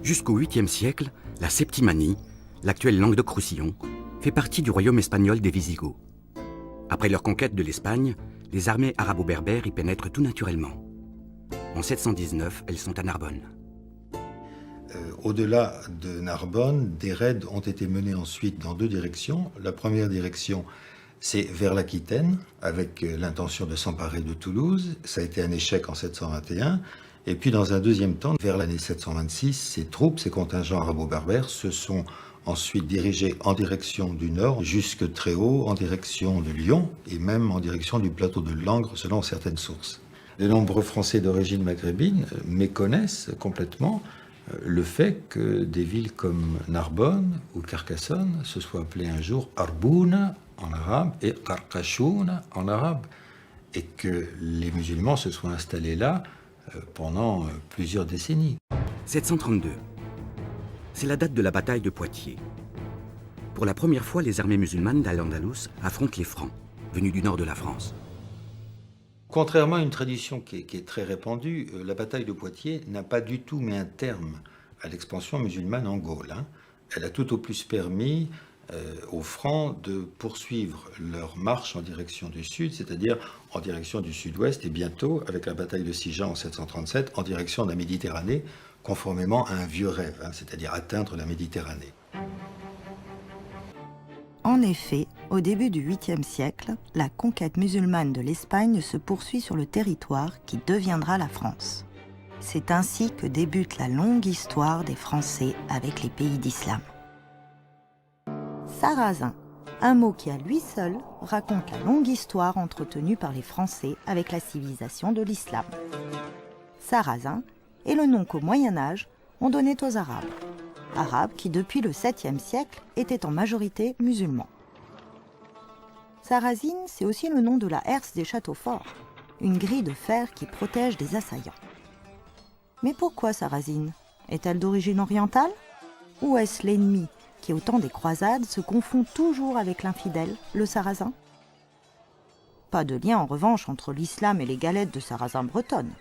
Jusqu'au 8e siècle, la Septimanie, l'actuelle Languedoc-Roussillon, fait partie du royaume espagnol des Visigoths. Après leur conquête de l'Espagne, les armées arabo-berbères y pénètrent tout naturellement. En 719, elles sont à Narbonne. Au-delà de Narbonne, des raids ont été menés ensuite dans deux directions. La première direction, c'est vers l'Aquitaine, avec l'intention de s'emparer de Toulouse. Ça a été un échec en 721. Et puis dans un deuxième temps, vers l'année 726, ces troupes, ces contingents arabo-berbères se sont ensuite dirigés en direction du nord, jusque très haut, en direction de Lyon, et même en direction du plateau de Langres, selon certaines sources. De nombreux Français d'origine maghrébine méconnaissent complètement le fait que des villes comme Narbonne ou Carcassonne se soient appelées un jour Arbouna en arabe et Carcachoun en arabe, et que les musulmans se soient installés là pendant plusieurs décennies. 732. C'est la date de la bataille de Poitiers. Pour la première fois, les armées musulmanes d'Al-Andalus affrontent les Francs, venus du nord de la France. Contrairement à une tradition qui est très répandue, la bataille de Poitiers n'a pas du tout mis un terme à l'expansion musulmane en Gaule. Elle a tout au plus permis aux Francs de poursuivre leur marche en direction du sud, c'est-à-dire en direction du sud-ouest, et bientôt, avec la bataille de Sijan en 737, en direction de la Méditerranée, conformément à un vieux rêve, c'est-à-dire atteindre la Méditerranée. En effet, au début du 8e siècle, la conquête musulmane de l'Espagne se poursuit sur le territoire qui deviendra la France. C'est ainsi que débute la longue histoire des Français avec les pays d'islam. Sarrasin, un mot qui à lui seul raconte la longue histoire entretenue par les Français avec la civilisation de l'islam. Sarrasin est le nom qu'au Moyen-Âge on donnait aux Arabes. Arabes qui depuis le 7e siècle étaient en majorité musulmans. Sarrazine, c'est aussi le nom de la herse des châteaux forts, une grille de fer qui protège des assaillants. Mais pourquoi Sarrazine? Est-elle d'origine orientale? Ou est-ce l'ennemi qui, au temps des croisades, se confond toujours avec l'infidèle, le Sarrazin? Pas de lien en revanche entre l'islam et les galettes de sarrasin bretonnes.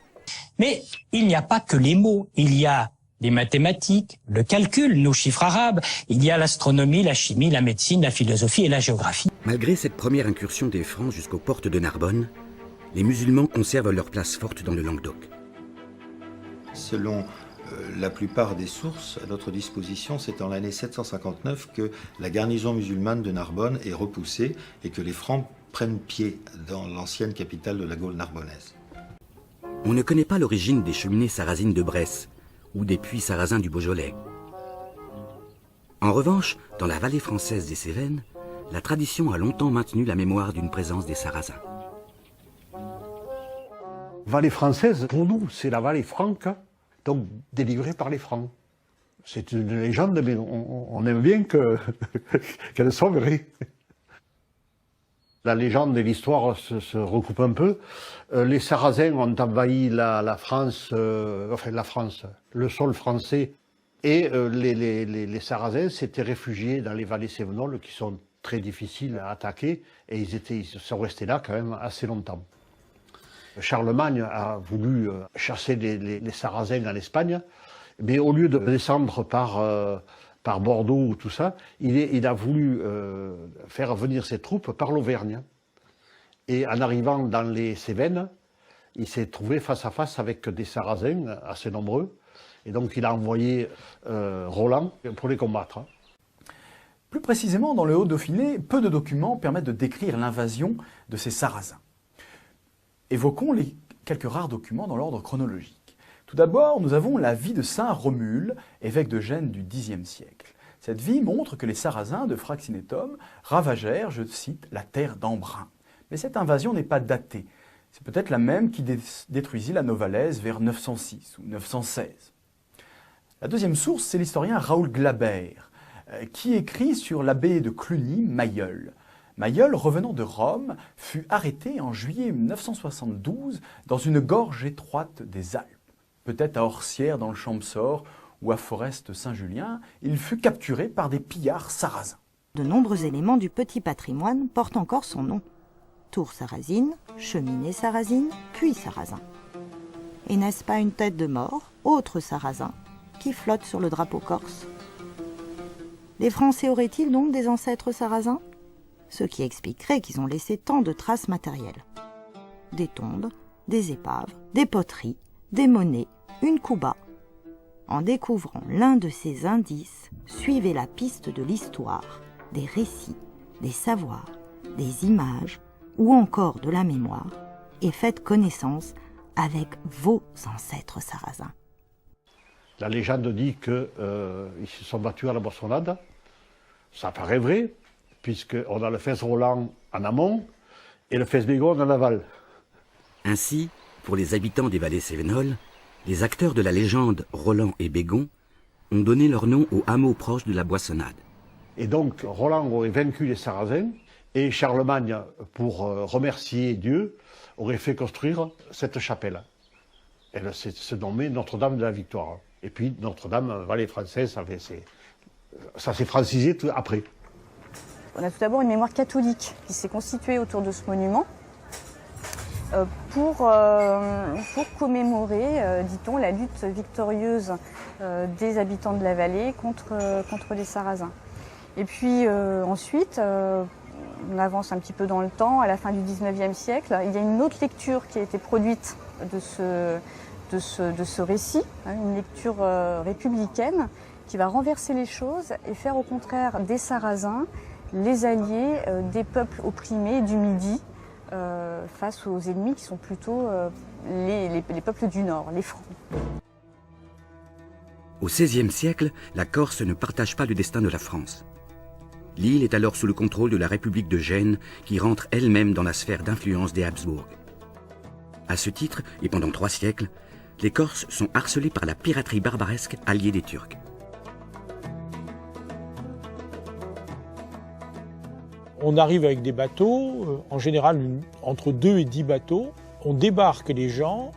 Mais il n'y a pas que les mots, il y a les mathématiques, le calcul, nos chiffres arabes, il y a l'astronomie, la chimie, la médecine, la philosophie et la géographie. Malgré cette première incursion des Francs jusqu'aux portes de Narbonne, les musulmans conservent leur place forte dans le Languedoc. Selon la plupart des sources à notre disposition, c'est en l'année 759 que la garnison musulmane de Narbonne est repoussée et que les Francs prennent pied dans l'ancienne capitale de la Gaule narbonnaise. On ne connaît pas l'origine des cheminées sarrasines de Bresse ou des puits sarrasins du Beaujolais. En revanche, dans la vallée française des Cévennes, la tradition a longtemps maintenu la mémoire d'une présence des Sarrasins. Vallée française, pour nous, c'est la vallée franque, donc délivrée par les Francs. C'est une légende, mais on aime bien qu'elle soit vraie. La légende et l'histoire se recoupent un peu. Les Sarrasins ont envahi la France, le sol français, et les Sarrasins s'étaient réfugiés dans les vallées cévenoles qui sont très difficiles à attaquer, et ils sont restés là quand même assez longtemps. Charlemagne a voulu chasser les Sarrasins en Espagne, mais au lieu de descendre par Bordeaux ou tout ça, il a voulu faire venir ses troupes par l'Auvergne. Et en arrivant dans les Cévennes, il s'est trouvé face à face avec des Sarrasins assez nombreux. Et donc il a envoyé Roland pour les combattre. Plus précisément, dans le Haut-Dauphiné, peu de documents permettent de décrire l'invasion de ces Sarrasins. Évoquons les quelques rares documents dans l'ordre chronologique. Tout d'abord, nous avons la vie de saint Romule, évêque de Gênes du Xe siècle. Cette vie montre que les Sarrasins de Fraxinétum ravagèrent, je cite, la terre d'Embrun. Mais cette invasion n'est pas datée. C'est peut-être la même qui détruisit la Novalaise vers 906 ou 916. La deuxième source, c'est l'historien Raoul Glabert, qui écrit sur l'abbaye de Cluny, Mayol. Mayol, revenant de Rome, fut arrêté en juillet 972 dans une gorge étroite des Alpes. Peut-être à Orsières dans le Champsaur ou à Forest-Saint-Julien, il fut capturé par des pillards sarrasins. De nombreux éléments du petit patrimoine portent encore son nom. Tour sarrasine, cheminée sarrasine, puits sarrasin. Et n'est-ce pas une tête de mort, autre sarrasin, qui flottent sur le drapeau corse. Les Français auraient-ils donc des ancêtres sarrasins? Ce qui expliquerait qu'ils ont laissé tant de traces matérielles. Des tombes, des épaves, des poteries, des monnaies, une kouba. En découvrant l'un de ces indices, suivez la piste de l'histoire, des récits, des savoirs, des images ou encore de la mémoire et faites connaissance avec vos ancêtres sarrasins. La légende dit qu'ils se sont battus à la Boissonnade. Ça paraît vrai, puisqu'on a le fez Roland en amont et le fez Bégon en aval. Ainsi, pour les habitants des vallées cévenols, les acteurs de la légende Roland et Bégon ont donné leur nom au hameau proche de la Boissonnade. Et donc, Roland aurait vaincu les Sarrasins, et Charlemagne, pour remercier Dieu, aurait fait construire cette chapelle. Elle se nommait Notre-Dame de la Victoire. Et puis, Notre-Dame, vallée française, ça s'est francisé après. On a tout d'abord une mémoire catholique qui s'est constituée autour de ce monument pour commémorer, dit-on, la lutte victorieuse des habitants de la vallée contre les Sarrasins. Et puis ensuite, on avance un petit peu dans le temps, à la fin du 19e siècle, il y a une autre lecture qui a été produite de ce récit, une lecture républicaine qui va renverser les choses et faire au contraire des Sarrasins les alliés des peuples opprimés du Midi face aux ennemis qui sont plutôt les peuples du Nord, les Francs. Au XVIe siècle, la Corse ne partage pas le destin de la France. L'île est alors sous le contrôle de la République de Gênes, qui rentre elle-même dans la sphère d'influence des Habsbourg. À ce titre, et pendant 3 siècles, les Corses sont harcelés par la piraterie barbaresque alliée des Turcs. On arrive avec des bateaux, en général entre 2 et 10 bateaux. On débarque les gens,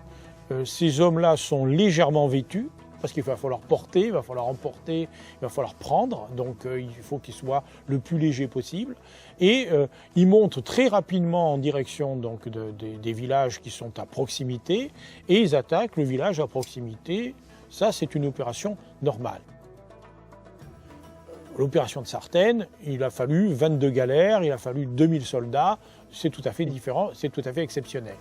ces hommes-là sont légèrement vêtus, parce qu'il va falloir porter, il va falloir emporter, il va falloir prendre, donc il faut qu'ils soient le plus léger possible. Et ils montent très rapidement en direction donc, des villages qui sont à proximité, et ils attaquent le village à proximité. Ça, c'est une opération normale. L'opération de Sartène, il a fallu 22 galères, il a fallu 2000 soldats, c'est tout à fait différent, c'est tout à fait exceptionnel.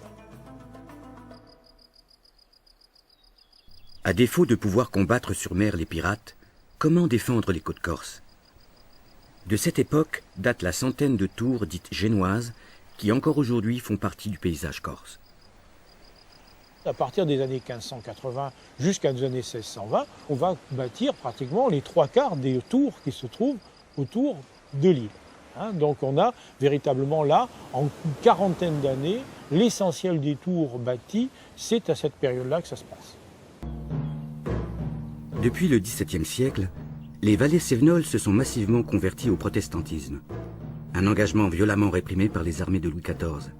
À défaut de pouvoir combattre sur mer les pirates, comment défendre les côtes corses? De cette époque date la centaine de tours dites génoises qui encore aujourd'hui font partie du paysage corse. À partir des années 1580 jusqu'à nos années 1620, on va bâtir pratiquement les 3/4 des tours qui se trouvent autour de l'île. Donc on a véritablement là, en une quarantaine d'années, l'essentiel des tours bâtis, c'est à cette période-là que ça se passe. Depuis le XVIIe siècle, les vallées cévenols se sont massivement convertis au protestantisme, un engagement violemment réprimé par les armées de Louis XIV.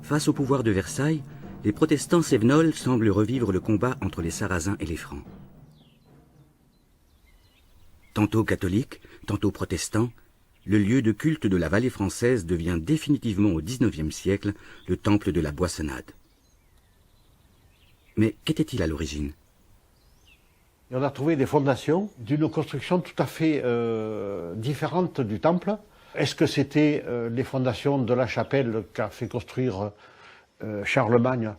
Face au pouvoir de Versailles, les protestants cévenols semblent revivre le combat entre les Sarrasins et les Francs. Tantôt catholique, tantôt protestant, le lieu de culte de la vallée française devient définitivement au XIXe siècle le temple de la Boissonnade. Mais qu'était-il à l'origine? Et on a trouvé des fondations d'une construction tout à fait différente du temple. Est-ce que c'était les fondations de la chapelle qu'a fait construire Charlemagne,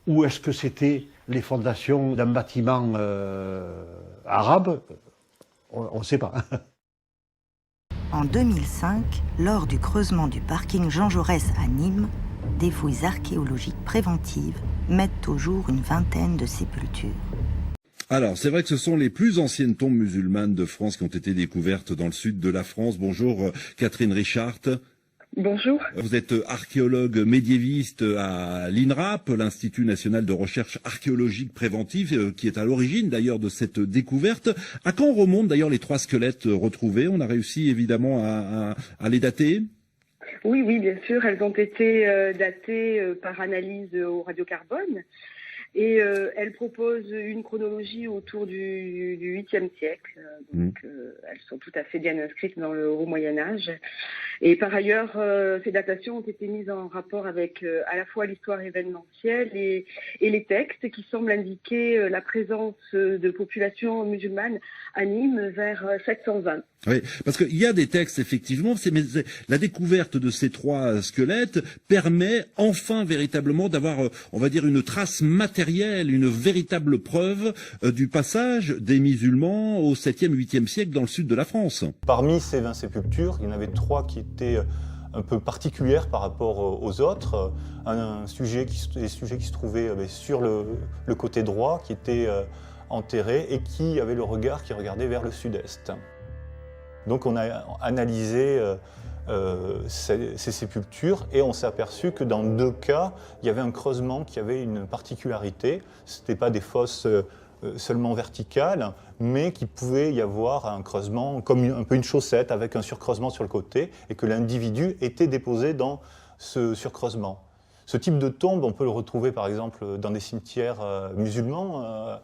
ou est-ce que c'était les fondations d'un bâtiment arabe? On ne sait pas. En 2005, lors du creusement du parking Jean Jaurès à Nîmes, des fouilles archéologiques préventives mettent au jour une vingtaine de sépultures. Alors, c'est vrai que ce sont les plus anciennes tombes musulmanes de France qui ont été découvertes dans le sud de la France. Bonjour Catherine Richard. Bonjour. Vous êtes archéologue médiéviste à l'INRAP, l'Institut national de recherche archéologique préventive, qui est à l'origine d'ailleurs de cette découverte. À quand remontent d'ailleurs les 3 squelettes retrouvés? On a réussi évidemment à les dater? Oui, bien sûr. Elles ont été datées par analyse au radiocarbone. Et elle propose une chronologie autour du 8e siècle. Elles sont tout à fait bien inscrites dans le Haut Moyen-Âge. Et par ailleurs, ces datations ont été mises en rapport avec à la fois l'histoire événementielle et les textes qui semblent indiquer la présence de populations musulmanes à Nîmes vers 720. Oui, parce qu'il y a des textes, effectivement, mais la découverte de ces 3 squelettes permet enfin véritablement d'avoir, on va dire, une trace matérielle, une véritable preuve du passage des musulmans au 7e, 8e siècle dans le sud de la France. Parmi ces 20 sépultures, il y en avait 3 qui étaient un peu particulières par rapport aux autres. Des sujets qui se trouvaient sur le côté droit, qui étaient enterrés et qui avaient le regard qui regardait vers le sud-est. Donc on a analysé ces sépultures et on s'est aperçu que dans 2 cas, il y avait un creusement qui avait une particularité. Ce n'était pas des fosses seulement verticales, mais qu'il pouvait y avoir un creusement comme un peu une chaussette avec un surcreusement sur le côté et que l'individu était déposé dans ce surcreusement. Ce type de tombe, on peut le retrouver par exemple dans des cimetières musulmans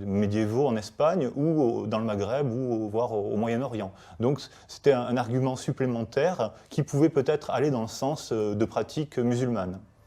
médiévaux en Espagne ou dans le Maghreb ou voire au Moyen-Orient. Donc c'était un argument supplémentaire qui pouvait peut-être aller dans le sens de pratiques musulmanes.